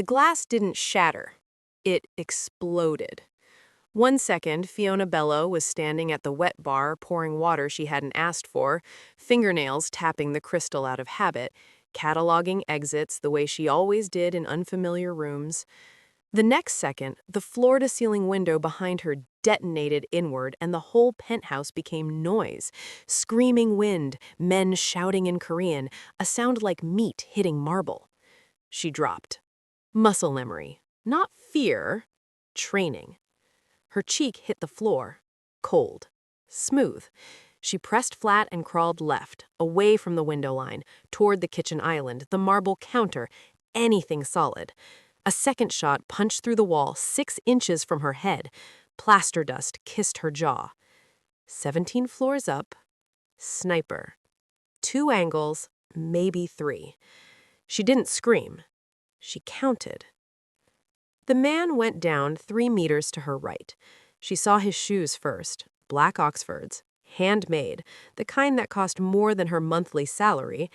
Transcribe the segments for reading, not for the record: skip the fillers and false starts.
The glass didn't shatter. It exploded. 1 second, Fiona Bello was standing at the wet bar pouring water she hadn't asked for, fingernails tapping the crystal out of habit, cataloging exits the way she always did in unfamiliar rooms. The next second, the floor-to-ceiling window behind her detonated inward and the whole penthouse became noise. Screaming wind, men shouting in Korean, a sound like meat hitting marble. She dropped. Muscle memory. Not fear. Training. Her cheek hit the floor. Cold. Smooth. She pressed flat and crawled left, away from the window line, toward the kitchen island, the marble counter, anything solid. A second shot punched through the wall 6 inches from her head. Plaster dust kissed her jaw. 17 floors up. Sniper. 2 angles, maybe 3. She didn't scream. She counted. The man went down 3 meters to her right. She saw his shoes first, black Oxfords, handmade, the kind that cost more than her monthly salary,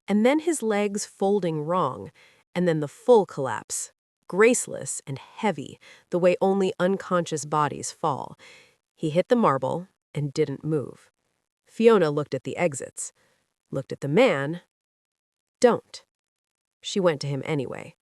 and then his legs folding wrong, and then the full collapse, graceless and heavy, the way only unconscious bodies fall. He hit the marble and didn't move. Fiona looked at the exits, looked at the man. Don't. She went to him anyway.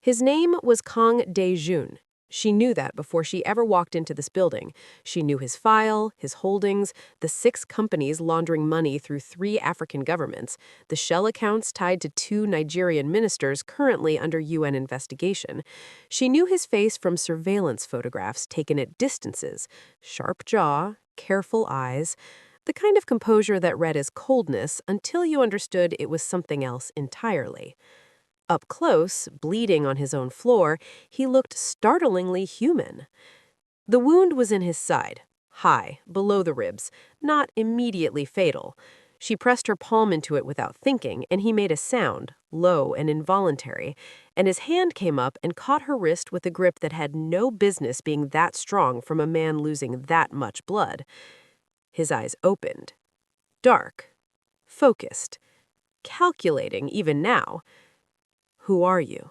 His name was Kang Daejun. She knew that before she ever walked into this building. She knew his file, his holdings, the 6 companies laundering money through 3 African governments, the shell accounts tied to 2 Nigerian ministers currently under UN investigation. She knew his face from surveillance photographs taken at distances, sharp jaw, careful eyes, the kind of composure that read as coldness until you understood it was something else entirely. Up close, bleeding on his own floor, he looked startlingly human. The wound was in his side, high, below the ribs, not immediately fatal. She pressed her palm into it without thinking, and he made a sound, low and involuntary, and his hand came up and caught her wrist with a grip that had no business being that strong from a man losing that much blood. His eyes opened. Dark. Focused. Calculating, even now. Who are you?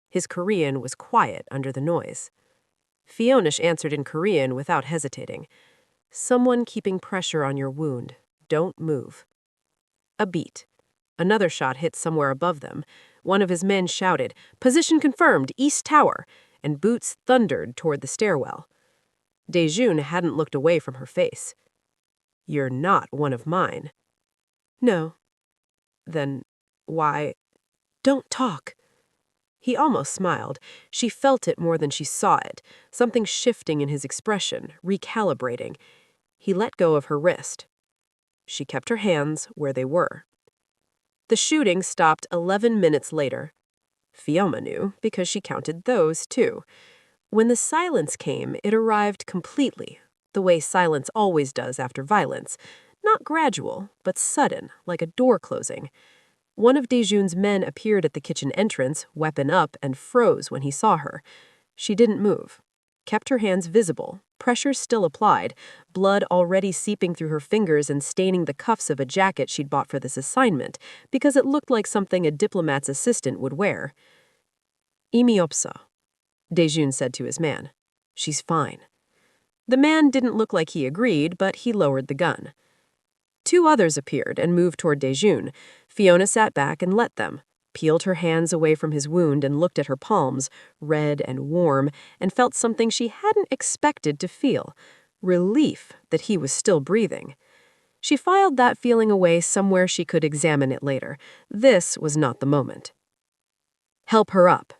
His Korean was quiet under the noise. Fiona answered in Korean without hesitating. Someone keeping pressure on your wound. Don't move. A beat. Another shot hit somewhere above them. One of his men shouted, "Position confirmed, East Tower," and boots thundered toward the stairwell. Daejun hadn't looked away from her face. You're not one of mine. No. Then why? Don't talk. He almost smiled. She felt it more than she saw it, something shifting in his expression, recalibrating. He let go of her wrist. She kept her hands where they were. The shooting stopped 11 minutes later. Fiona knew because she counted those, too. When the silence came, it arrived completely, the way silence always does after violence. Not gradual, but sudden, like a door closing. One of Daejun's men appeared at the kitchen entrance, weapon up, and froze when he saw her. She didn't move, kept her hands visible, pressure still applied, blood already seeping through her fingers and staining the cuffs of a jacket she'd bought for this assignment, because it looked like something a diplomat's assistant would wear. "Imi opso," Daejun said to his man. "She's fine." The man didn't look like he agreed, but he lowered the gun. 2 others appeared and moved toward Daejun. Fiona sat back and let them, peeled her hands away from his wound and looked at her palms, red and warm, and felt something she hadn't expected to feel, relief that he was still breathing. She filed that feeling away somewhere she could examine it later. This was not the moment. "Help her up."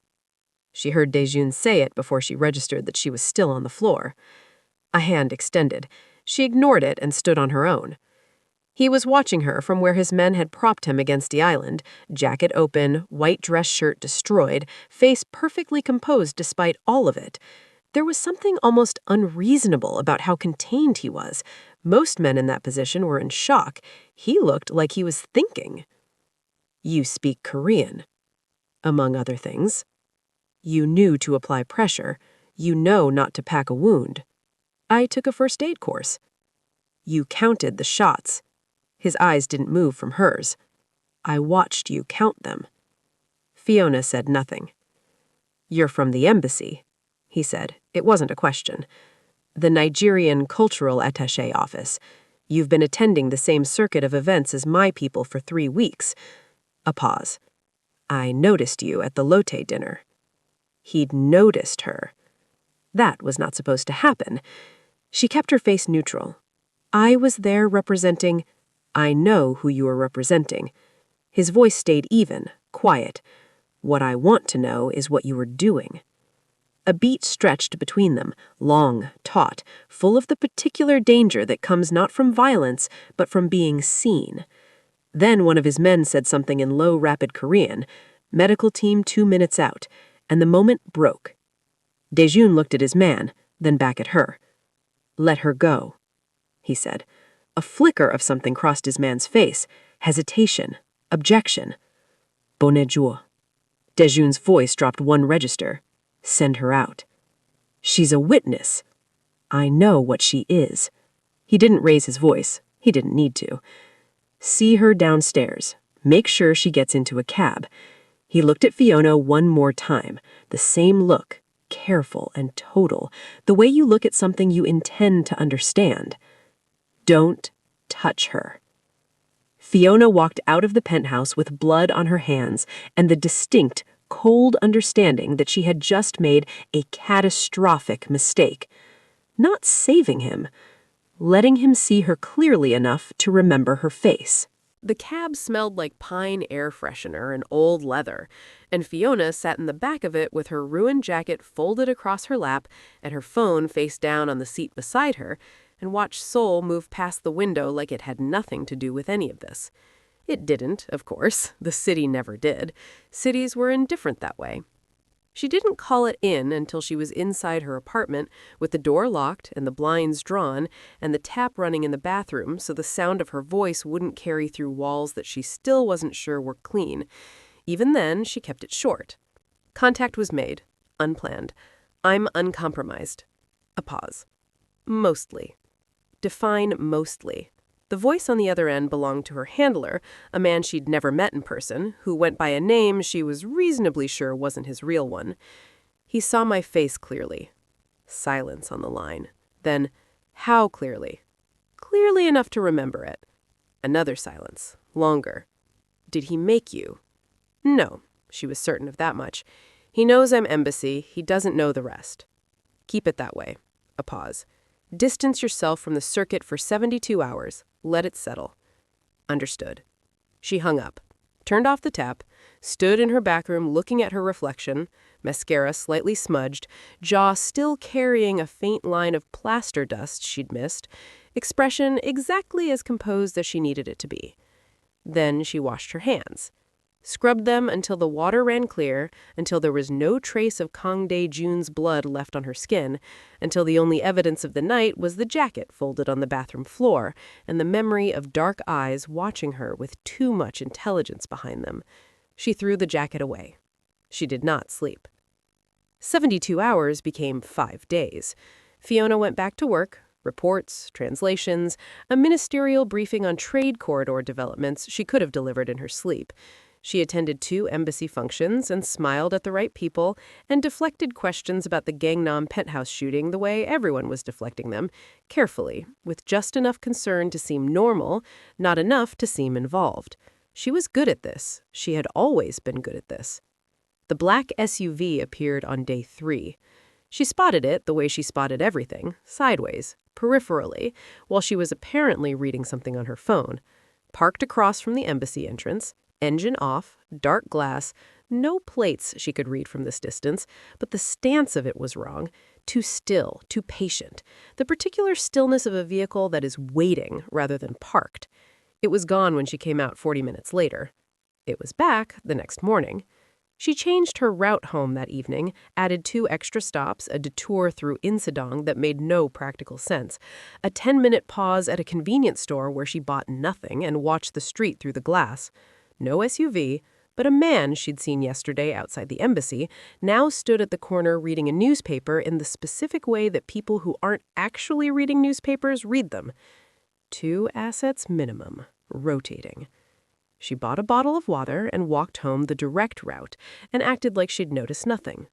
She heard Daejun say it before she registered that she was still on the floor. A hand extended. She ignored it and stood on her own. He was watching her from where his men had propped him against the island, jacket open, white dress shirt destroyed, face perfectly composed despite all of it. There was something almost unreasonable about how contained he was. Most men in that position were in shock. He looked like he was thinking. "You speak Korean," among other things. "You knew to apply pressure. You know not to pack a wound." "I took a first aid course." "You counted the shots." His eyes didn't move from hers. "I watched you count them." Fiona said nothing. "You're from the embassy," he said. It wasn't a question. "The Nigerian Cultural Attaché Office. You've been attending the same circuit of events as my people for 3 weeks." A pause. "I noticed you at the Lotte dinner." He'd noticed her. That was not supposed to happen. She kept her face neutral. "I was there representing—" "I know who you are representing." His voice stayed even, quiet. "What I want to know is what you were doing." A beat stretched between them, long, taut, full of the particular danger that comes not from violence, but from being seen. Then one of his men said something in low, rapid Korean, "Medical team 2 minutes out," and the moment broke. Daejun looked at his man, then back at her. "Let her go," he said. A flicker of something crossed his man's face. Hesitation. Objection. "Bonjour." Daejun's voice dropped 1 register. "Send her out." "She's a witness." "I know what she is." He didn't raise his voice. He didn't need to. "See her downstairs. Make sure she gets into a cab." He looked at Fiona 1 more time. The same look. Careful and total. The way you look at something you intend to understand. "Don't touch her." Fiona walked out of the penthouse with blood on her hands and the distinct, cold understanding that she had just made a catastrophic mistake. Not saving him, letting him see her clearly enough to remember her face. The cab smelled like pine air freshener and old leather, and Fiona sat in the back of it with her ruined jacket folded across her lap and her phone face down on the seat beside her, and watched Seoul move past the window like it had nothing to do with any of this. It didn't, of course. The city never did. Cities were indifferent that way. She didn't call it in until she was inside her apartment, with the door locked and the blinds drawn, and the tap running in the bathroom so the sound of her voice wouldn't carry through walls that she still wasn't sure were clean. Even then, she kept it short. Contact was made. Unplanned. "I'm uncompromised." A pause. "Mostly." Define mostly. The voice on the other end belonged to her handler, a man she'd never met in person, who went by a name she was reasonably sure wasn't his real one. He saw my face clearly. Silence on the line. Then, how clearly? Clearly enough to remember it. Another silence. Longer. "Did he make you?" "No," she was certain of that much. "He knows I'm embassy. He doesn't know the rest." "Keep it that way." A pause. "Distance yourself from the circuit for 72 hours. Let it settle." "Understood." She hung up, turned off the tap, stood in her back room looking at her reflection, mascara slightly smudged, jaw still carrying a faint line of plaster dust she'd missed, expression exactly as composed as she needed it to be. Then she washed her hands. Scrubbed them until the water ran clear, until there was no trace of Kang Daejun's blood left on her skin, until the only evidence of the night was the jacket folded on the bathroom floor, and the memory of dark eyes watching her with too much intelligence behind them. She threw the jacket away. She did not sleep. 72 hours became 5 days. Fiona went back to work. Reports, translations, a ministerial briefing on trade corridor developments she could have delivered in her sleep. She attended 2 embassy functions and smiled at the right people and deflected questions about the Gangnam penthouse shooting the way everyone was deflecting them, carefully, with just enough concern to seem normal, not enough to seem involved. She was good at this. She had always been good at this. The black SUV appeared on day 3. She spotted it the way she spotted everything, sideways, peripherally, while she was apparently reading something on her phone. Parked across from the embassy entrance, engine off, dark glass, no plates she could read from this distance, but the stance of it was wrong. Too still, too patient. The particular stillness of a vehicle that is waiting rather than parked. It was gone when she came out 40 minutes later. It was back the next morning. She changed her route home that evening, added 2 extra stops, a detour through Insadong that made no practical sense, a 10-minute pause at a convenience store where she bought nothing and watched the street through the glass. No SUV, but a man she'd seen yesterday outside the embassy now stood at the corner reading a newspaper in the specific way that people who aren't actually reading newspapers read them. 2 assets minimum, rotating. She bought a bottle of water and walked home the direct route and acted like she'd noticed nothing.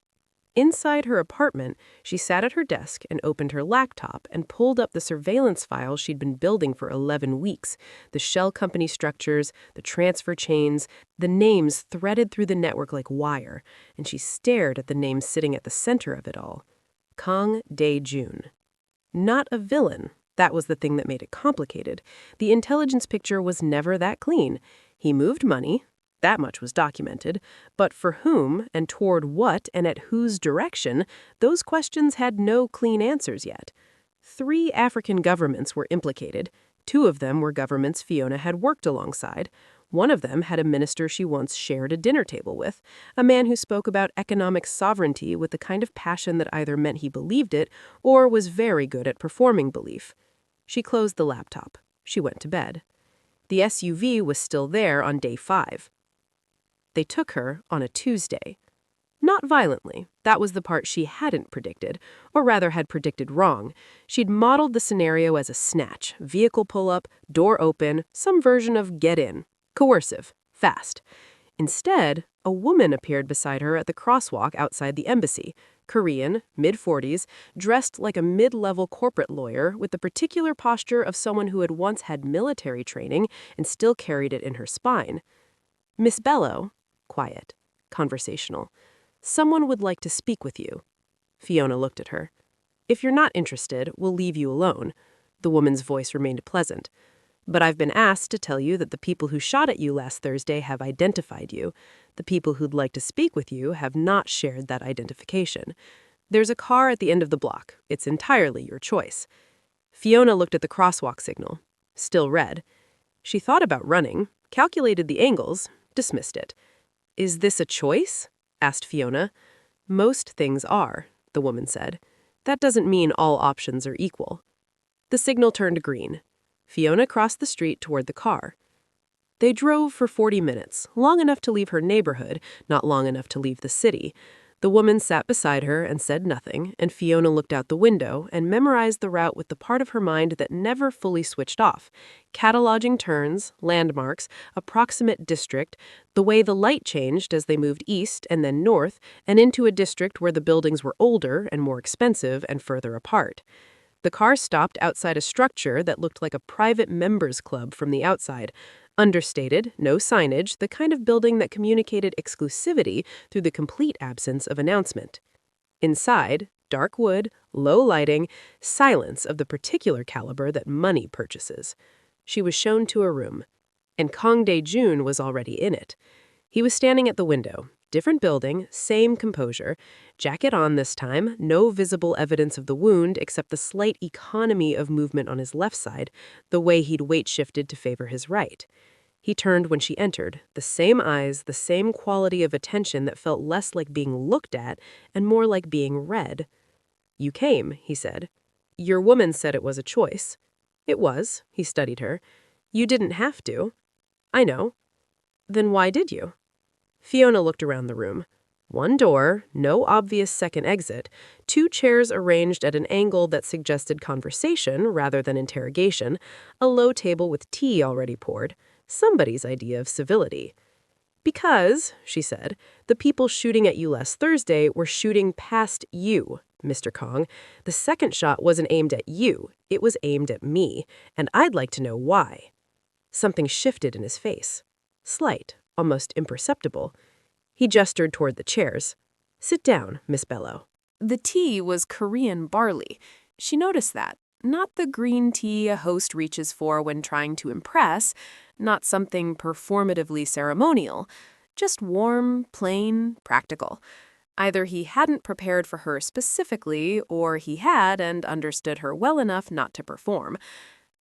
Inside her apartment, she sat at her desk and opened her laptop and pulled up the surveillance files she'd been building for 11 weeks, the shell company structures, the transfer chains, the names threaded through the network like wire, and she stared at the name sitting at the center of it all. Kang Daejun. Not a villain. That was the thing that made it complicated. The intelligence picture was never that clean. He moved money. That much was documented. But for whom, and toward what, and at whose direction, those questions had no clean answers yet. 3 African governments were implicated. 2 of them were governments Fiona had worked alongside. One of them had a minister she once shared a dinner table with, a man who spoke about economic sovereignty with the kind of passion that either meant he believed it or was very good at performing belief. She closed the laptop. She went to bed. The SUV was still there on day 5. They took her on a Tuesday. Not violently. That was the part she hadn't predicted, or rather had predicted wrong. She'd modeled the scenario as a snatch, vehicle pull-up, door open, some version of get in. Coercive. Fast. Instead, a woman appeared beside her at the crosswalk outside the embassy. Korean, mid-40s, dressed like a mid-level corporate lawyer with the particular posture of someone who had once had military training and still carried it in her spine. Miss Bello. Quiet. Conversational. Someone would like to speak with you. Fiona looked at her. If you're not interested, we'll leave you alone. The woman's voice remained pleasant. But I've been asked to tell you that the people who shot at you last Thursday have identified you. The people who'd like to speak with you have not shared that identification. There's a car at the end of the block. It's entirely your choice. Fiona looked at the crosswalk signal. Still red. She thought about running, calculated the angles, dismissed it. Is this a choice? Asked Fiona. Most things are, the woman said. That doesn't mean all options are equal. The signal turned green. Fiona crossed the street toward the car. They drove for 40 minutes, long enough to leave her neighborhood, not long enough to leave the city. The woman sat beside her and said nothing, and Fiona looked out the window and memorized the route with the part of her mind that never fully switched off. Cataloging turns, landmarks, approximate district, the way the light changed as they moved east and then north, and into a district where the buildings were older and more expensive and further apart. The car stopped outside a structure that looked like a private members club from the outside. Understated, no signage, the kind of building that communicated exclusivity through the complete absence of announcement. Inside, dark wood, low lighting, silence of the particular caliber that money purchases. She was shown to a room, and Kang Daejun was already in it. He was standing at the window. Different building, same composure. Jacket on this time, no visible evidence of the wound except the slight economy of movement on his left side, the way he'd weight-shifted to favor his right. He turned when she entered, the same eyes, the same quality of attention that felt less like being looked at and more like being read. You came, he said. Your woman said it was a choice. It was, he studied her. You didn't have to. I know. Then why did you? Fiona looked around the room. One door, no obvious second exit, 2 chairs arranged at an angle that suggested conversation rather than interrogation, a low table with tea already poured, somebody's idea of civility. Because, she said, the people shooting at you last Thursday were shooting past you, Mr. Kang. The second shot wasn't aimed at you, it was aimed at me, and I'd like to know why. Something shifted in his face. Slight. Almost imperceptible. He gestured toward the chairs. Sit down, Miss Bello. The tea was Korean barley. She noticed that. Not the green tea a host reaches for when trying to impress, not something performatively ceremonial, just warm, plain, practical. Either he hadn't prepared for her specifically, or he had and understood her well enough not to perform.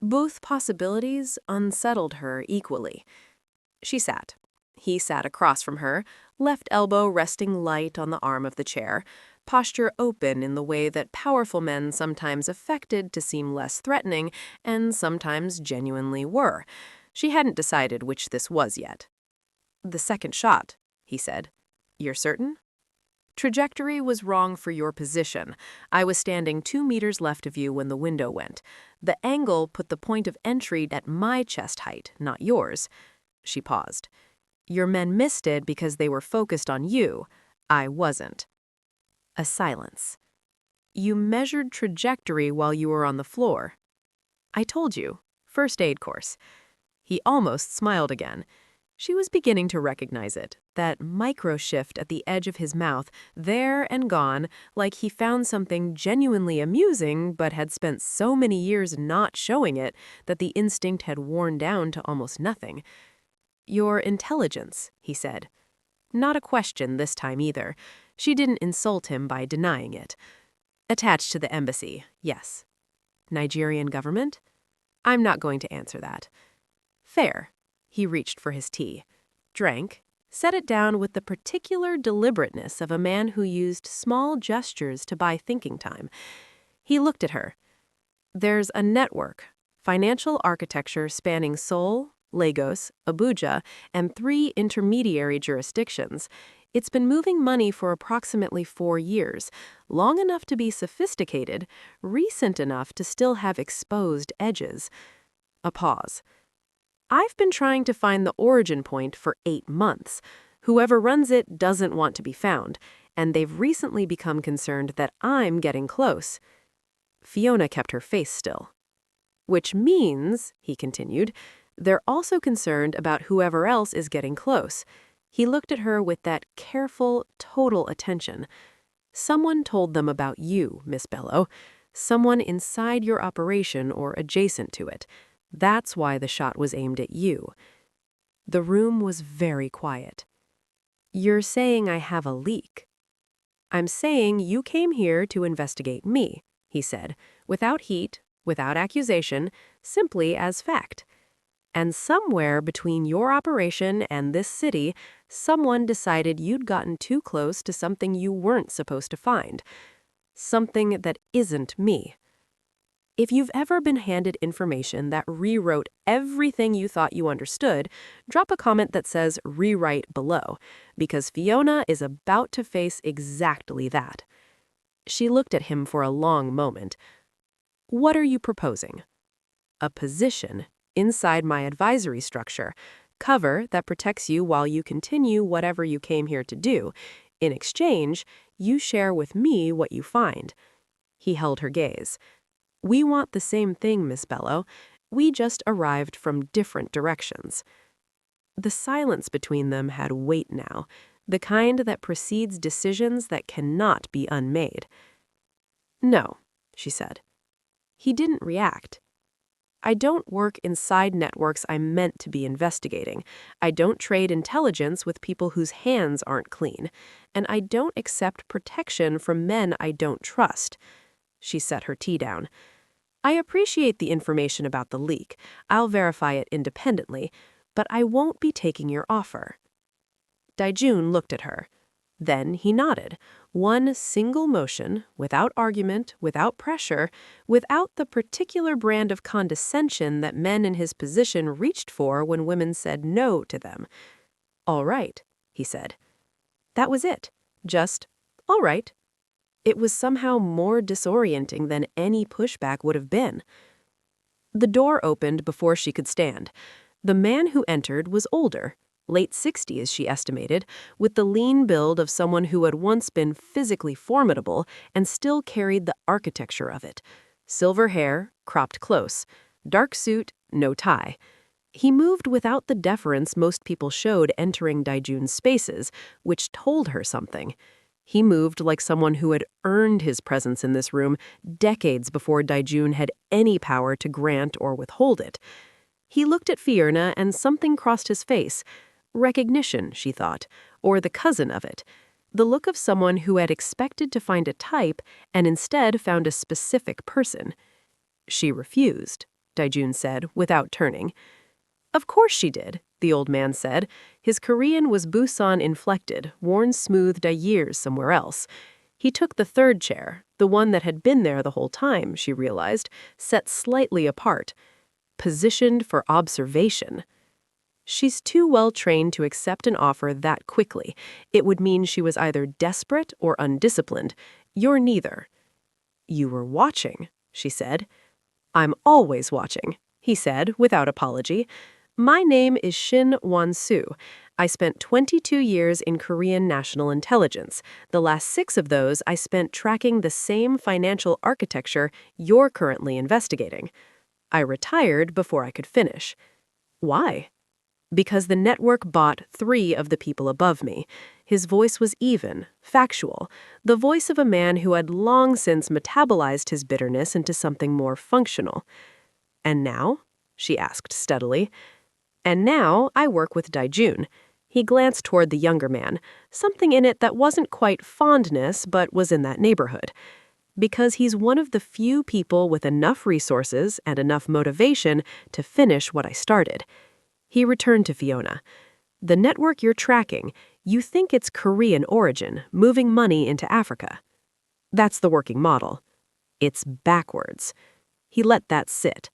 Both possibilities unsettled her equally. She sat. He sat across from her, left elbow resting light on the arm of the chair, posture open in the way that powerful men sometimes affected to seem less threatening and sometimes genuinely were. She hadn't decided which this was yet. The second shot, he said. You're certain? Trajectory was wrong for your position. I was standing 2 meters left of you when the window went. The angle put the point of entry at my chest height, not yours. She paused. Your men missed it because they were focused on you. I wasn't. A silence. You measured trajectory while you were on the floor. I told you. First aid course. He almost smiled again. She was beginning to recognize it, that micro-shift at the edge of his mouth, there and gone, like he found something genuinely amusing but had spent so many years not showing it that the instinct had worn down to almost nothing. Your intelligence, he said. Not a question this time either. She didn't insult him by denying it. Attached to the embassy, yes. Nigerian government? I'm not going to answer that. Fair. He reached for his tea, drank, set it down with the particular deliberateness of a man who used small gestures to buy thinking time. He looked at her. There's a network, financial architecture spanning Seoul, Lagos, Abuja, and 3 intermediary jurisdictions. It's been moving money for approximately 4 years, long enough to be sophisticated, recent enough to still have exposed edges. A pause. I've been trying to find the origin point for 8 months. Whoever runs it doesn't want to be found, and they've recently become concerned that I'm getting close. Fiona kept her face still. Which means, he continued, they're also concerned about whoever else is getting close. He looked at her with that careful, total attention. Someone told them about you, Miss Bello. Someone inside your operation or adjacent to it. That's why the shot was aimed at you. The room was very quiet. You're saying I have a leak. I'm saying you came here to investigate me, he said, without heat, without accusation, simply as fact. And somewhere between your operation and this city, someone decided you'd gotten too close to something you weren't supposed to find. Something that isn't me. If you've ever been handed information that rewrote everything you thought you understood, drop a comment that says rewrite below, because Fiona is about to face exactly that. She looked at him for a long moment. What are you proposing? A position inside my advisory structure, cover that protects you while you continue whatever you came here to do. In exchange, you share with me what you find. He held her gaze. We want the same thing, Miss Bello. We just arrived from different directions. The silence between them had weight now, the kind that precedes decisions that cannot be unmade. No, she said. He didn't react. I don't work inside networks I'm meant to be investigating. I don't trade intelligence with people whose hands aren't clean. And I don't accept protection from men I don't trust. She set her tea down. I appreciate the information about the leak. I'll verify it independently, but I won't be taking your offer. Daejun looked at her. Then he nodded. One single motion, without argument, without pressure, without the particular brand of condescension that men in his position reached for when women said no to them. All right, he said. That was it. Just, all right. It was somehow more disorienting than any pushback would have been. The door opened before she could stand. The man who entered was older, late 60s, she estimated, with the lean build of someone who had once been physically formidable and still carried the architecture of it. Silver hair, cropped close. Dark suit, no tie. He moved without the deference most people showed entering Daejun's spaces, which told her something. He moved like someone who had earned his presence in this room decades before Daejun had any power to grant or withhold it. He looked at Fiona and something crossed his face. Recognition, she thought, or the cousin of it. The look of someone who had expected to find a type and instead found a specific person. She refused, Daejun said, without turning. Of course she did, the old man said. His Korean was Busan inflected, worn smoothed a years somewhere else. He took the third chair, the one that had been there the whole time, she realized, set slightly apart. Positioned for observation. She's too well trained to accept an offer that quickly. It would mean she was either desperate or undisciplined. You're neither. You were watching, she said. I'm always watching, he said without apology. My name is Shin Won-soo. I spent 22 years in Korean national intelligence. The last 6 of those I spent tracking the same financial architecture you're currently investigating. I retired before I could finish. Why? Because the network bought 3 of the people above me. His voice was even, factual, the voice of a man who had long since metabolized his bitterness into something more functional. And now? She asked steadily. And now I work with Daejun. He glanced toward the younger man, something in it that wasn't quite fondness but was in that neighborhood. Because he's one of the few people with enough resources and enough motivation to finish what I started. He returned to Fiona. The network you're tracking, you think it's Korean origin, moving money into Africa. That's the working model. It's backwards. He let that sit.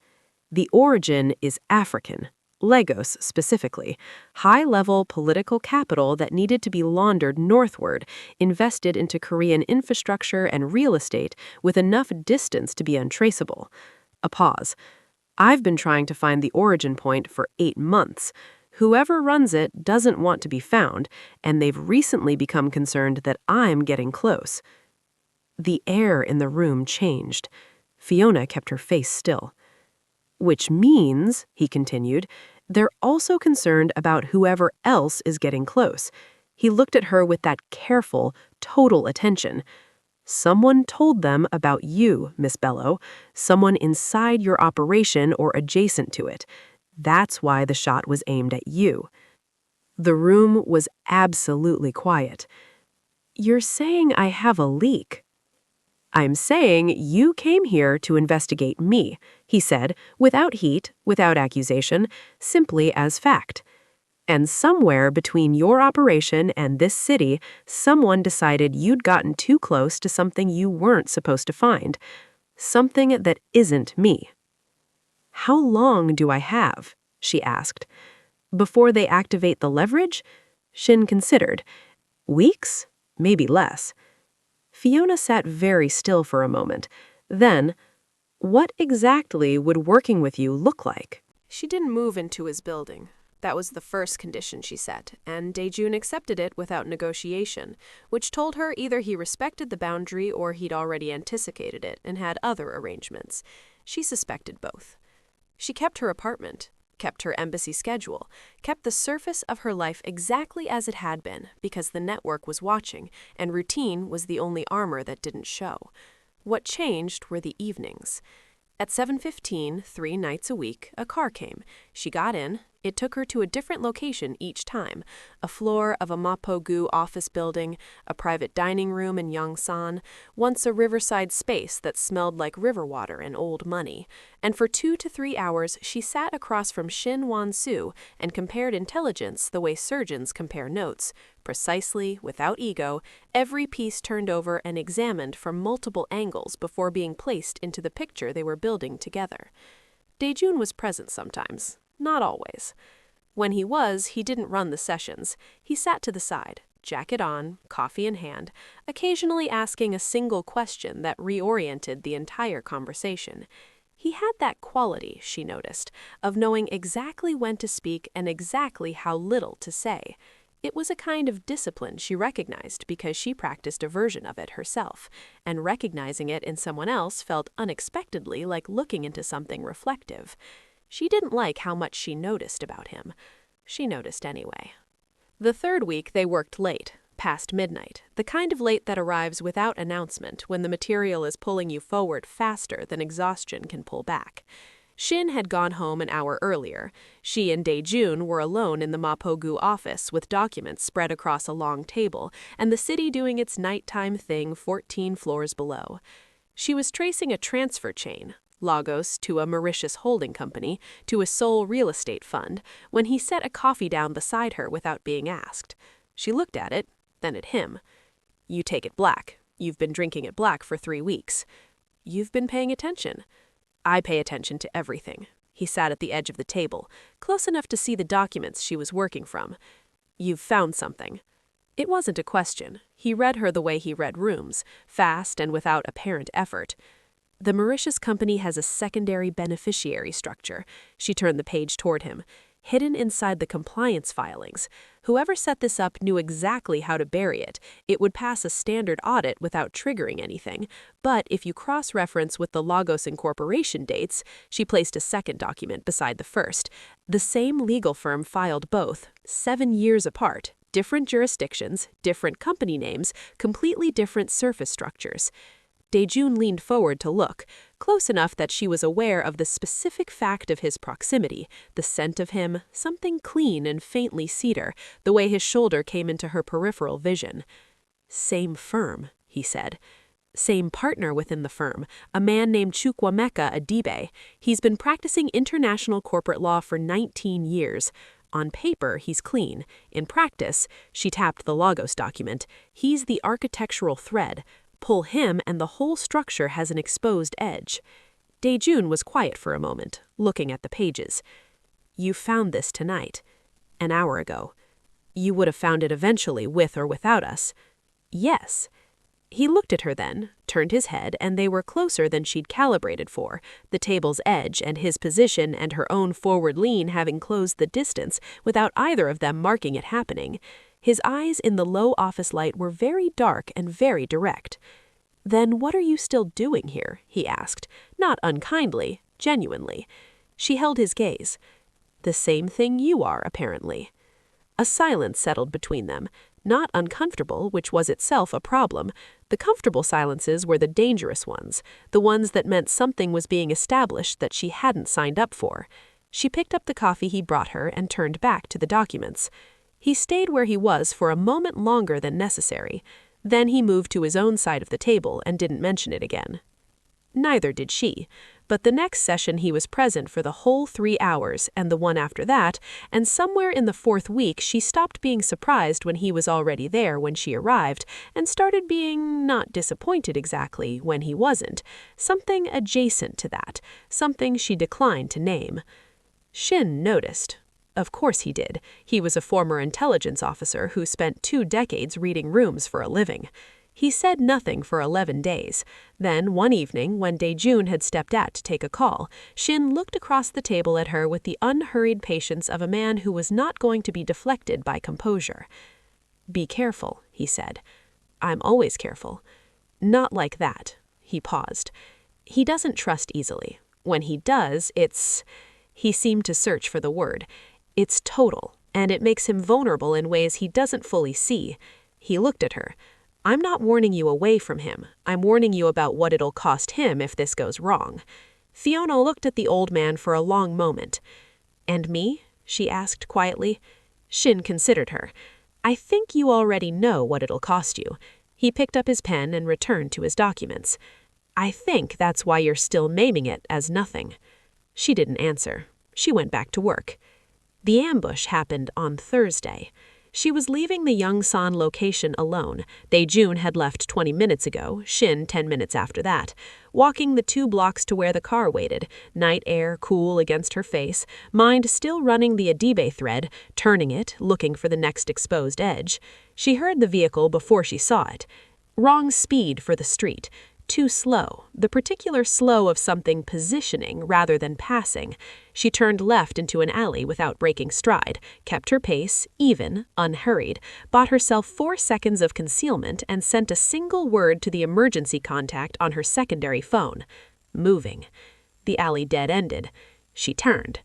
The origin is African, Lagos specifically, high-level political capital that needed to be laundered northward, invested into Korean infrastructure and real estate with enough distance to be untraceable. A pause. I've been trying to find the origin point for 8 months. Whoever runs it doesn't want to be found, and they've recently become concerned that I'm getting close. The air in the room changed. Fiona kept her face still. Which means, he continued, they're also concerned about whoever else is getting close. He looked at her with that careful, total attention. Someone told them about you, Miss Bello. Someone inside your operation or adjacent to it. That's why the shot was aimed at you. The room was absolutely quiet. You're saying I have a leak. I'm saying you came here to investigate me, he said, without heat, without accusation, simply as fact. And somewhere between your operation and this city, someone decided you'd gotten too close to something you weren't supposed to find. Something that isn't me. How long do I have? She asked. Before they activate the leverage? Shin considered. Weeks? Maybe less. Fiona sat very still for a moment. Then, what exactly would working with you look like? She didn't move into his building. That was the first condition she set, and Daejun accepted it without negotiation, which told her either he respected the boundary or he'd already anticipated it and had other arrangements. She suspected both. She kept her apartment, kept her embassy schedule, kept the surface of her life exactly as it had been because the network was watching, and routine was the only armor that didn't show. What changed were the evenings. At 7:15, 3 nights a week, a car came. She got in. It took her to a different location each time, a floor of a Mapo-gu office building, a private dining room in Yongsan, once a riverside space that smelled like river water and old money. And for 2 to 3 hours, she sat across from Shin Won-soo and compared intelligence the way surgeons compare notes, precisely, without ego, every piece turned over and examined from multiple angles before being placed into the picture they were building together. Daejun was present sometimes. Not always. When he was, he didn't run the sessions. He sat to the side, jacket on, coffee in hand, occasionally asking a single question that reoriented the entire conversation. He had that quality, she noticed, of knowing exactly when to speak and exactly how little to say. It was a kind of discipline she recognized because she practiced a version of it herself, and recognizing it in someone else felt unexpectedly like looking into something reflective. She didn't like how much she noticed about him. She noticed anyway. The 3rd week they worked late, past midnight, the kind of late that arrives without announcement when the material is pulling you forward faster than exhaustion can pull back. Shin had gone home an hour earlier. She and Daejun were alone in the Mapo-gu office with documents spread across a long table and the city doing its nighttime thing 14 floors below. She was tracing a transfer chain, Lagos to a Mauritius holding company, to a Seoul real estate fund, when he set a coffee down beside her without being asked. She looked at it, then at him. You take it black. You've been drinking it black for 3 weeks. You've been paying attention. I pay attention to everything. He sat at the edge of the table, close enough to see the documents she was working from. You've found something. It wasn't a question. He read her the way he read rooms, fast and without apparent effort. The Mauritius company has a secondary beneficiary structure. She turned the page toward him. hidden inside the compliance filings. Whoever set this up knew exactly how to bury it. It would pass a standard audit without triggering anything. But if you cross-reference with the Lagos incorporation dates, she placed a second document beside the first. The same legal firm filed both, 7 years apart. Different jurisdictions, different company names, completely different surface structures. Daejun leaned forward to look, close enough that she was aware of the specific fact of his proximity, the scent of him, something clean and faintly cedar, the way his shoulder came into her peripheral vision. "Same firm," he said. "Same partner within the firm, a man named Chukwuemeka Adibe. He's been practicing international corporate law for 19 years. On paper, he's clean. In practice," she tapped the Lagos document, "he's the architectural thread. Pull him and the whole structure has an exposed edge." Daejun was quiet for a moment, looking at the pages. "You found this tonight. An hour ago. You would have found it eventually, with or without us." "Yes." He looked at her then, turned his head, and they were closer than she'd calibrated for, the table's edge and his position and her own forward lean having closed the distance without either of them marking it happening. His eyes in the low office light were very dark and very direct. "Then what are you still doing here?" he asked, not unkindly, genuinely. She held his gaze. "The same thing you are, apparently." A silence settled between them, not uncomfortable, which was itself a problem. The comfortable silences were the dangerous ones, the ones that meant something was being established that she hadn't signed up for. She picked up the coffee he brought her and turned back to the documents. He stayed where he was for a moment longer than necessary. Then he moved to his own side of the table and didn't mention it again. Neither did she, but the next session he was present for the whole 3 hours, and the one after that, and somewhere in the 4th week she stopped being surprised when he was already there when she arrived, and started being not disappointed exactly when he wasn't, something adjacent to that, something she declined to name. Shin noticed. Of course he did. He was a former intelligence officer who spent 2 decades reading rooms for a living. He said nothing for 11 days. Then, one evening, when Daejun had stepped out to take a call, Shin looked across the table at her with the unhurried patience of a man who was not going to be deflected by composure. "Be careful," he said. "I'm always careful." "Not like that." He paused. "He doesn't trust easily. When he does, it's—" He seemed to search for the word. "It's total, and it makes him vulnerable in ways he doesn't fully see." He looked at her. "I'm not warning you away from him. I'm warning you about what it'll cost him if this goes wrong." Fiona looked at the old man for a long moment. "And me?" she asked quietly. Shin considered her. "I think you already know what it'll cost you." He picked up his pen and returned to his documents. "I think that's why you're still naming it as nothing." She didn't answer. She went back to work. The ambush happened on Thursday. She was leaving the Yongsan location alone. Daejun had left 20 minutes ago, Shin 10 minutes after that. Walking the 2 blocks to where the car waited, night air cool against her face, mind still running the Adibe thread, turning it, looking for the next exposed edge. She heard the vehicle before she saw it. Wrong speed for the street. Too slow, the particular slow of something positioning rather than passing. She turned left into an alley without breaking stride, kept her pace, even, unhurried, bought herself 4 seconds of concealment and sent a single word to the emergency contact on her secondary phone. Moving. The alley dead-ended. She turned.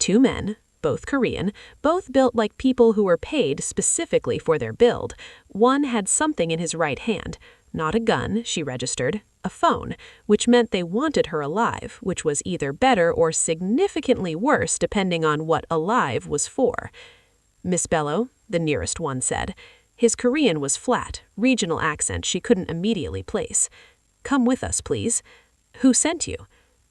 2 men, both Korean, both built like people who were paid specifically for their build. One had something in his right hand. Not a gun, she registered, a phone, which meant they wanted her alive, which was either better or significantly worse depending on what alive was for. "Miss Bello," the nearest one said. His Korean was flat, regional accent she couldn't immediately place. "Come with us, please." "Who sent you?"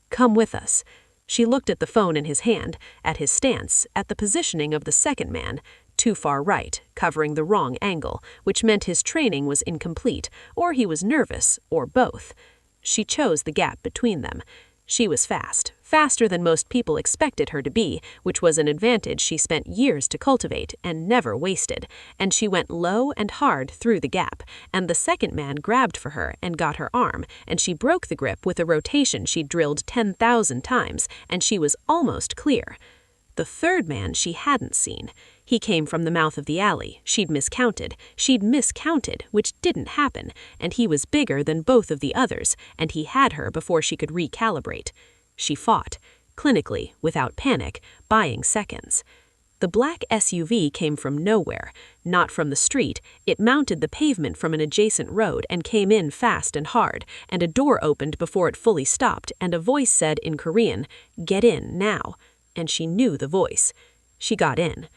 "Come with us." She looked at the phone in his hand, at his stance, at the positioning of the second man. Too far right, covering the wrong angle, which meant his training was incomplete, or he was nervous, or both. She chose the gap between them. She was fast, faster than most people expected her to be, which was an advantage she spent years to cultivate and never wasted, and she went low and hard through the gap, and the second man grabbed for her and got her arm, and she broke the grip with a rotation she'd drilled 10,000 times, and she was almost clear. The third man she hadn't seen. He came from the mouth of the alley. She'd miscounted, which didn't happen, and he was bigger than both of the others, and he had her before she could recalibrate. She fought, clinically, without panic, buying seconds. The black SUV came from nowhere, not from the street. It mounted the pavement from an adjacent road and came in fast and hard, and a door opened before it fully stopped, and a voice said in Korean, "Get in, now." And she knew the voice. She got in.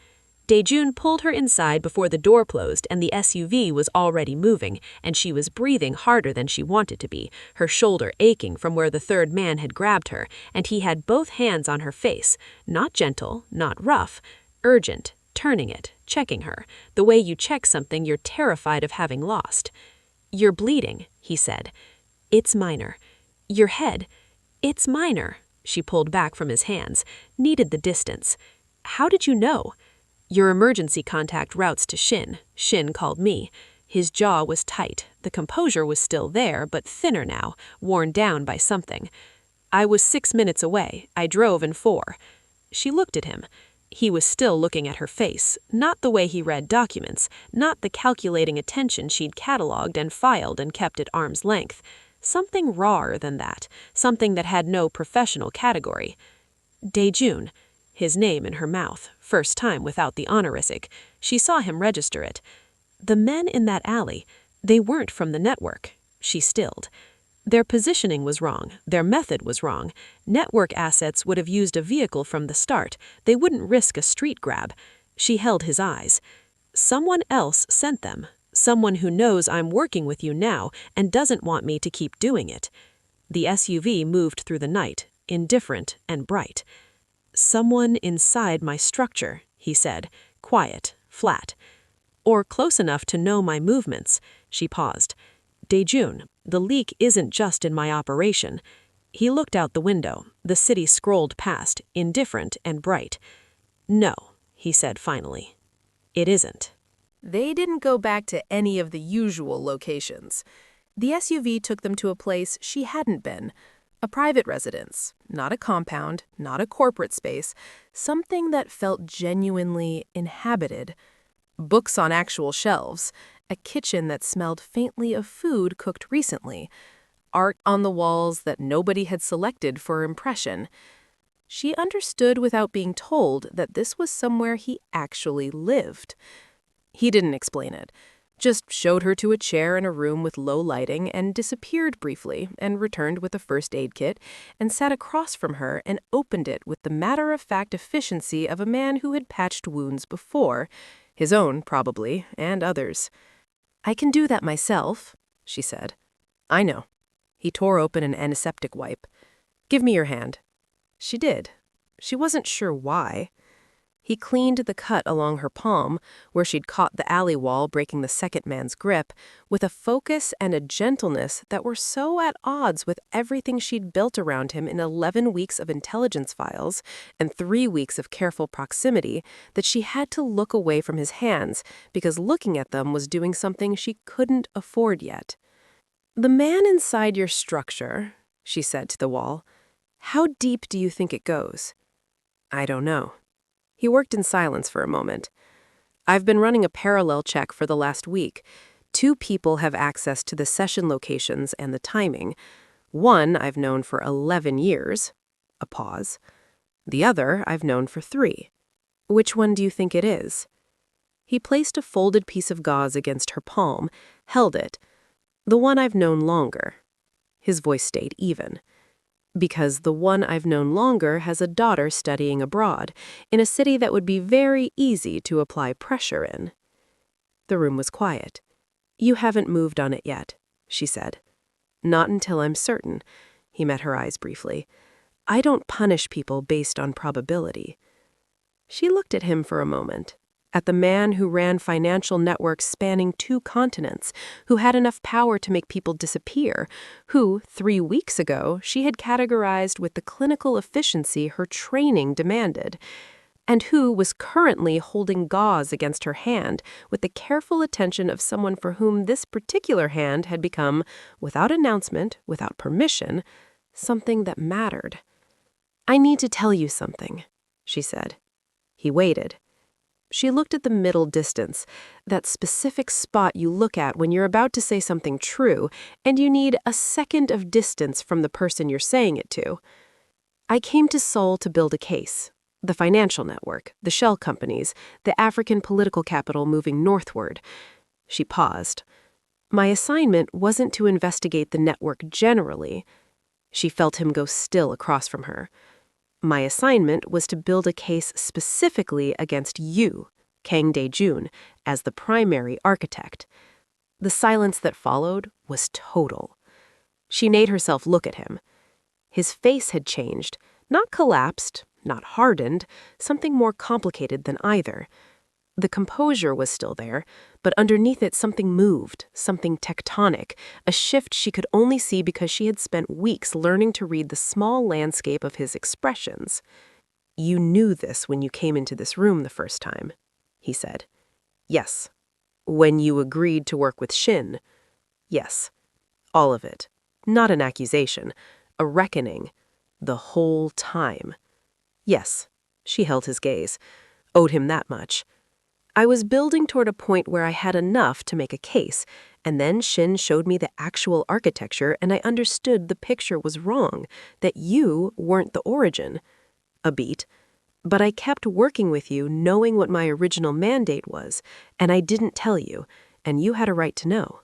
Daejun pulled her inside before the door closed and the SUV was already moving, and she was breathing harder than she wanted to be, her shoulder aching from where the third man had grabbed her, and he had both hands on her face, not gentle, not rough, urgent, turning it, checking her, the way you check something you're terrified of having lost. "You're bleeding," he said. "It's minor." "Your head." "It's minor." She pulled back from his hands, needed the distance. "How did you know?" "Your emergency contact routes to Shin. Shin called me." His jaw was tight. The composure was still there, but thinner now, worn down by something. "I was 6 minutes away. I drove in 4. She looked at him. He was still looking at her face, not the way he read documents, not the calculating attention she'd cataloged and filed and kept at arm's length. Something rawer than that, something that had no professional category. Daejun, his name in her mouth, first time without the honorific. She saw him register it. The men in that alley, they weren't from the network. She stilled. Their positioning was wrong. Their method was wrong. Network assets would have used a vehicle from the start. They wouldn't risk a street grab. She held his eyes. Someone else sent them. Someone who knows I'm working with you now and doesn't want me to keep doing it. The SUV moved through the night, indifferent and bright. "Someone inside my structure," he said, quiet, flat. "Or close enough to know my movements." She paused. "Daejun, the leak isn't just in my operation." He looked out the window. The city scrolled past, indifferent and bright. "No," he said finally. "It isn't." They didn't go back to any of the usual locations. The SUV took them to a place she hadn't been, a private residence, not a compound, not a corporate space, something that felt genuinely inhabited. Books on actual shelves, a kitchen that smelled faintly of food cooked recently, art on the walls that nobody had selected for impression. She understood without being told that this was somewhere he actually lived. He didn't explain it, just showed her to a chair in a room with low lighting and disappeared briefly and returned with a first aid kit and sat across from her and opened it with the matter-of-fact efficiency of a man who had patched wounds before, his own probably, and others. "I can do that myself," she said. "I know." He tore open an antiseptic wipe. "Give me your hand." She did. She wasn't sure why. He cleaned the cut along her palm, where she'd caught the alley wall breaking the second man's grip, with a focus and a gentleness that were so at odds with everything she'd built around him in 11 weeks of intelligence files and 3 weeks of careful proximity that she had to look away from his hands because looking at them was doing something she couldn't afford yet. "The man inside your structure," she said to the wall, "how deep do you think it goes?" "I don't know." He worked in silence for a moment. "I've been running a parallel check for the last week. 2 people have access to the session locations and the timing. One I've known for 11 years. A pause. The other I've known for 3. Which one do you think it is?" He placed a folded piece of gauze against her palm, held it. "The one I've known longer." His voice stayed even. "Because the one I've known longer has a daughter studying abroad, in a city that would be very easy to apply pressure in." The room was quiet. "You haven't moved on it yet," she said. "Not until I'm certain." He met her eyes briefly. "I don't punish people based on probability." She looked at him for a moment. At the man who ran financial networks spanning 2 continents, who had enough power to make people disappear, who, 3 weeks ago, she had categorized with the clinical efficiency her training demanded, and who was currently holding gauze against her hand with the careful attention of someone for whom this particular hand had become, without announcement, without permission, something that mattered. "I need to tell you something," she said. He waited. She looked at the middle distance, that specific spot you look at when you're about to say something true and you need a second of distance from the person you're saying it to. I came to Seoul to build a case. The financial network, the shell companies, the African political capital moving northward. She paused. My assignment wasn't to investigate the network generally. She felt him go still across from her. My assignment was to build a case specifically against you, Kang Daejun, as the primary architect. The silence that followed was total. She made herself look at him. His face had changed, not collapsed, not hardened, something more complicated than either. The composure was still there, but underneath it something moved, something tectonic, a shift she could only see because she had spent weeks learning to read the small landscape of his expressions. "You knew this when you came into this room the first time," he said. "Yes." "When you agreed to work with Shin?" "Yes." "All of it. Not an accusation, a reckoning. The whole time." "Yes." She held his gaze. "Owed him that much." "I was building toward a point where I had enough to make a case, and then Shin showed me the actual architecture and I understood the picture was wrong, that you weren't the origin." A beat. "But I kept working with you knowing what my original mandate was, and I didn't tell you, and you had a right to know."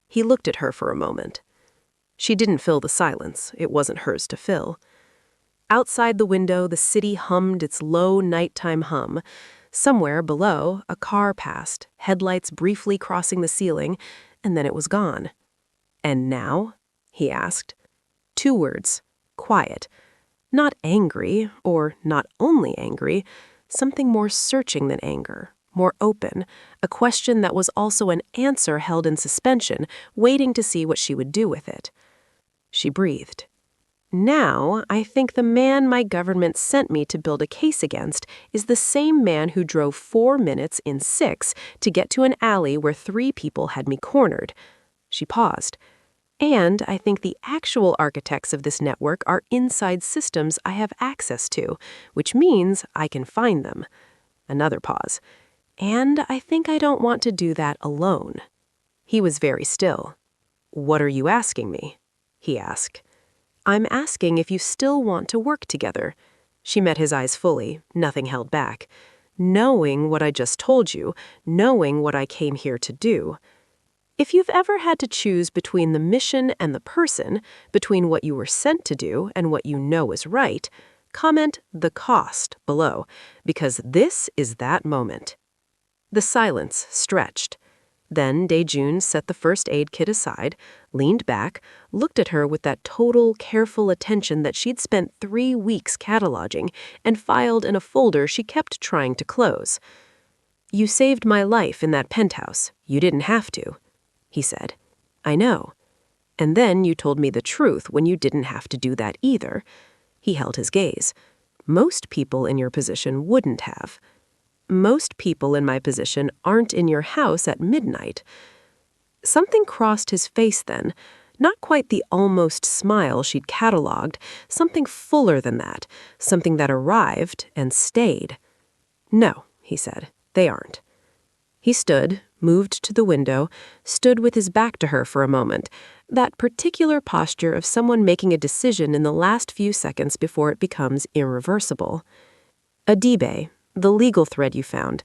He looked at her for a moment. She didn't fill the silence. It wasn't hers to fill. Outside the window, the city hummed its low nighttime hum. Somewhere below, a car passed, headlights briefly crossing the ceiling, and then it was gone. "And now?" he asked. 2 words. Quiet. Not angry, or not only angry, something more searching than anger, more open, a question that was also an answer held in suspension, waiting to see what she would do with it. She breathed. "Now, I think the man my government sent me to build a case against is the same man who drove 4 minutes in 6 to get to an alley where 3 people had me cornered." She paused. "And I think the actual architects of this network are inside systems I have access to, which means I can find them." Another pause. "And I think I don't want to do that alone." He was very still. "What are you asking me?" he asked. "I'm asking if you still want to work together." She met his eyes fully, nothing held back. "Knowing what I just told you, knowing what I came here to do. If you've ever had to choose between the mission and the person, between what you were sent to do and what you know is right, comment the cost below, because this is that moment." The silence stretched. Then Daejun set the first aid kit aside, leaned back, looked at her with that total, careful attention that she'd spent 3 weeks cataloging, and filed in a folder she kept trying to close. "You saved my life in that penthouse. You didn't have to," he said. "I know. And then you told me the truth when you didn't have to do that either." He held his gaze. "Most people in your position wouldn't have. Most people in my position aren't in your house at midnight." Something crossed his face then, not quite the almost smile she'd cataloged, something fuller than that, something that arrived and stayed. "No," he said, "they aren't." He stood, moved to the window, stood with his back to her for a moment, that particular posture of someone making a decision in the last few seconds before it becomes irreversible. "Adibe, the legal thread you found,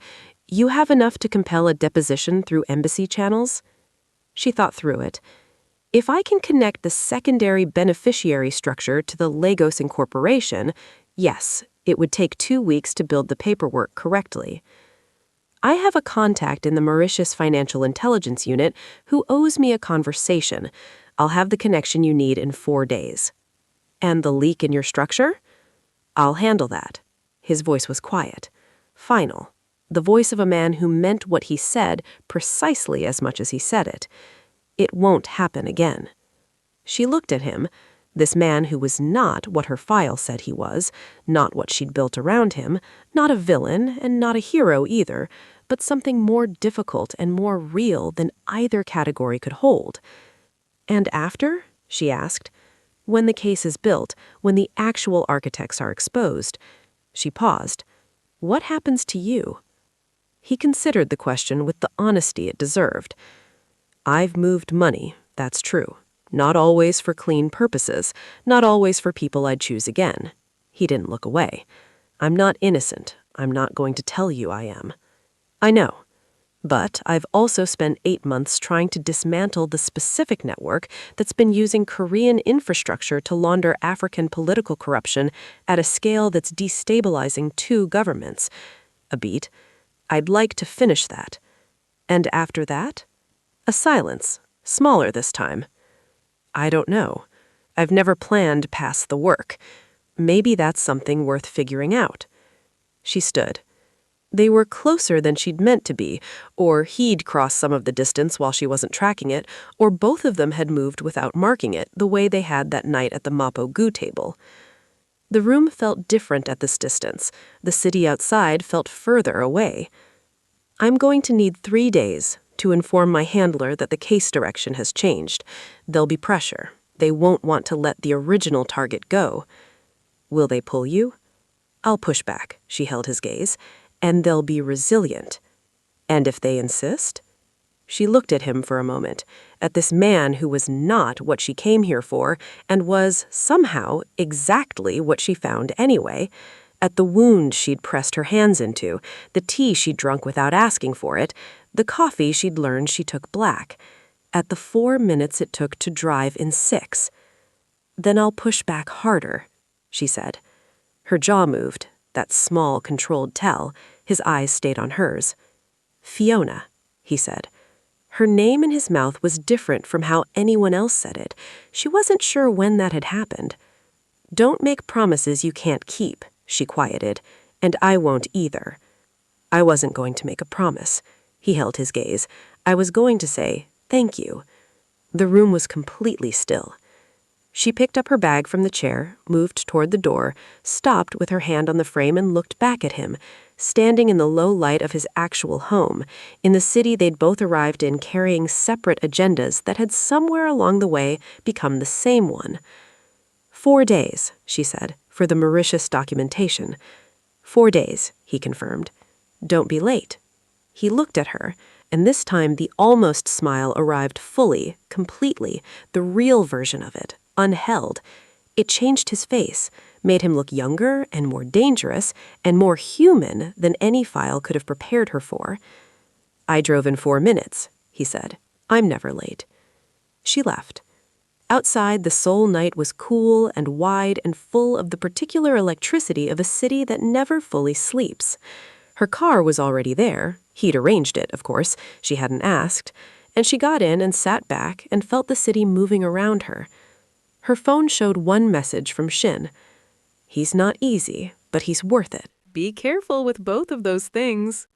you have enough to compel a deposition through embassy channels?" She thought through it. "If I can connect the secondary beneficiary structure to the Lagos Incorporation, yes, it would take 2 weeks to build the paperwork correctly. I have a contact in the Mauritius Financial Intelligence Unit who owes me a conversation. I'll have the connection you need in 4 days." "And the leak in your structure?" "I'll handle that." His voice was quiet, final, the voice of a man who meant what he said precisely as much as he said it. "It won't happen again." She looked at him, this man who was not what her file said he was, not what she'd built around him, not a villain and not a hero either, but something more difficult and more real than either category could hold. "And after?" she asked. "When the case is built, when the actual architects are exposed." She paused. What happens to you? He considered the question with the honesty it deserved. I've moved money, that's true. Not always for clean purposes, not always for people I'd choose again. He didn't look away. I'm not innocent. I'm not going to tell you I am. I know. But I've also spent 8 months trying to dismantle the specific network that's been using Korean infrastructure to launder African political corruption at a scale that's destabilizing 2 governments. A beat. I'd like to finish that. And after that? A silence, smaller this time. I don't know. I've never planned past the work. Maybe that's something worth figuring out. She stood. They were closer than she'd meant to be, or he'd crossed some of the distance while she wasn't tracking it, or both of them had moved without marking it, the way they had that night at the Mapo-gu table. The room felt different at this distance. The city outside felt further away. I'm going to need 3 days to inform my handler that the case direction has changed. There'll be pressure. They won't want to let the original target go. Will they pull you? I'll push back, she held his gaze, and they'll be resilient. And if they insist? She looked at him for a moment, at this man who was not what she came here for and was, somehow, exactly what she found anyway, at the wound she'd pressed her hands into, the tea she'd drunk without asking for it, the coffee she'd learned she took black, at the 4 minutes it took to drive in 6. Then I'll push back harder, she said. Her jaw moved, that small, controlled tell. His eyes stayed on hers. Fiona, he said. Her name in his mouth was different from how anyone else said it. She wasn't sure when that had happened. Don't make promises you can't keep, she quieted, and I won't either. I wasn't going to make a promise. He held his gaze. I was going to say, thank you. The room was completely still. She picked up her bag from the chair, moved toward the door, stopped with her hand on the frame and looked back at him, standing in the low light of his actual home, in the city they'd both arrived in carrying separate agendas that had somewhere along the way become the same one. 4 days, she said, for the Mauritius documentation. 4 days, he confirmed. Don't be late. He looked at her, and this time the almost smile arrived fully, completely, the real version of it, unheld. It changed his face, made him look younger and more dangerous and more human than any file could have prepared her for. I drove in 4 minutes, he said. I'm never late. She left. Outside, the Seoul night was cool and wide and full of the particular electricity of a city that never fully sleeps. Her car was already there. He'd arranged it, of course. She hadn't asked. And she got in and sat back and felt the city moving around her. Her phone showed one message from Shin. He's not easy, but he's worth it. Be careful with both of those things.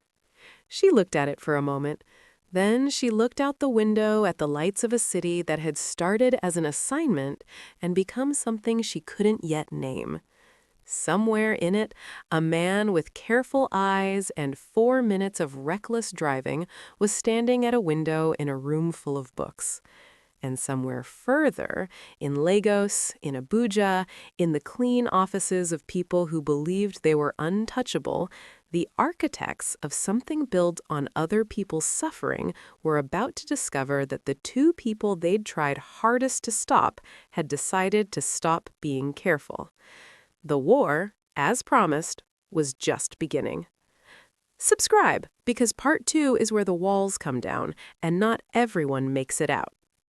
She looked at it for a moment. Then she looked out the window at the lights of a city that had started as an assignment and become something she couldn't yet name. Somewhere in it, a man with careful eyes and 4 minutes of reckless driving was standing at a window in a room full of books. And somewhere further, in Lagos, in Abuja, in the clean offices of people who believed they were untouchable, the architects of something built on other people's suffering were about to discover that the 2 people they'd tried hardest to stop had decided to stop being careful. The war, as promised, was just beginning. Subscribe, because part 2 is where the walls come down, and not everyone makes it out.